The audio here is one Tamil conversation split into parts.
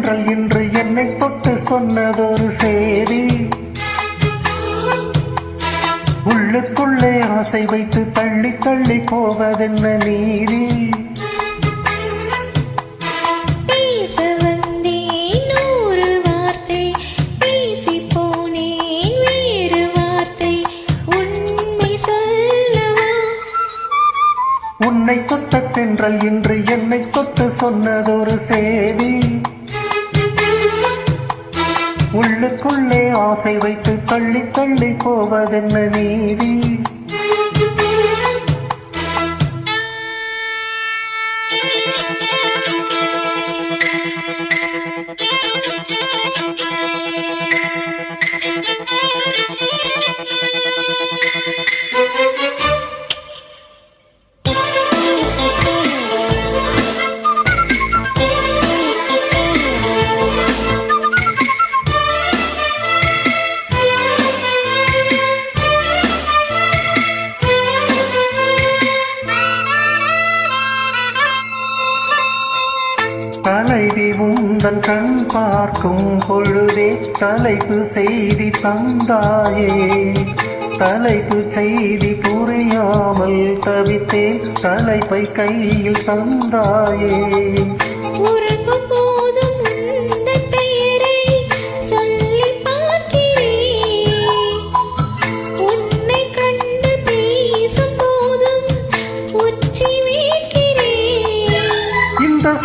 தென்றல் இன்று என்னை தொட்டு சொன்னதொரு சேதி. உள்ளுக்குள்ளே ஆசை வைத்து தள்ளி தள்ளி போவதென்ன நீதி. உன்னை தொட்ட தென்றல் இன்று என்னை தொட்டு சொன்னதொரு சேதி. உள்ளுக்குள்ளே ஆசை வைத்து தள்ளி தள்ளி போவதென்ன நீதி. தலைவி உந்தன் கண் பார்க்கும் பொழுதே தலைப்பு செய்தி தந்தாயே. தலைப்பு செய்தி புரியாமல் தவித்தேன், தலைப்பை கையில் தந்தாயே.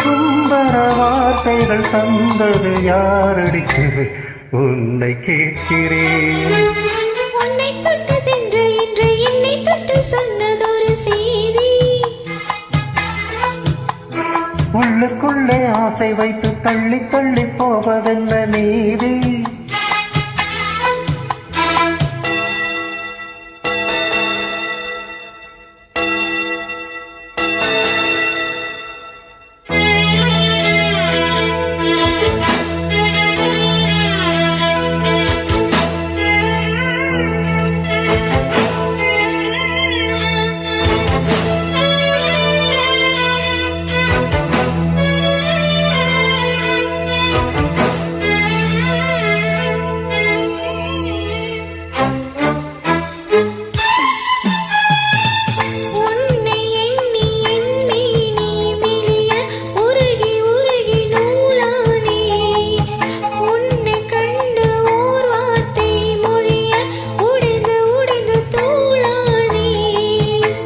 சுந்தர வார்த்தைகள் தந்தது யாரடிக்கு உன்னை கேட்கிறேன். உன்னை தொட்டதென்று இன்று என்னை தொட்டு சொன்னதொரு செய்தி. உள்ளுக்குள்ளே ஆசை வைத்து தள்ளி தள்ளி போவதென்ன நீதி.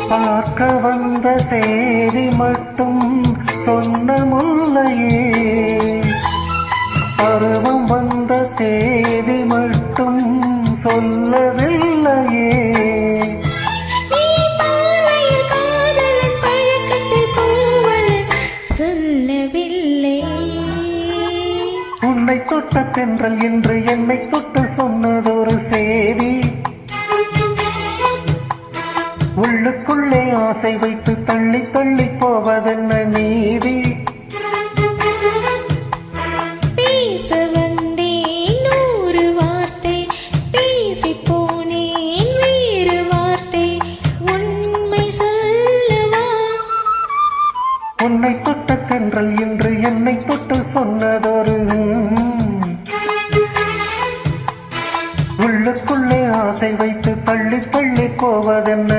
பார்க்க வந்த சேதி மட்டும் சொன்ன முல்லையே, பருவம் வந்த தேதி மட்டும் சொல்லவில்லையே. உன்னை தொட்ட தென்றல் என்று என்னை தொட்டு சொன்னதொரு சேதி. உள்ளுக்குள்ளே ஆசை வைத்து தள்ளி தள்ளி போவதென்ன நீதி. பேச வந்தேன் நூறு வார்த்தை, பேசி போனேன் வேறு வார்த்தை, உண்மை சொல்லவா. உன்னை தொட்ட தென்றல் என்று என்னை தொட்டு சொன்னதொரு. உள்ளுக்குள்ளே ஆசை வைத்து தள்ளி தள்ளி போவதென்ன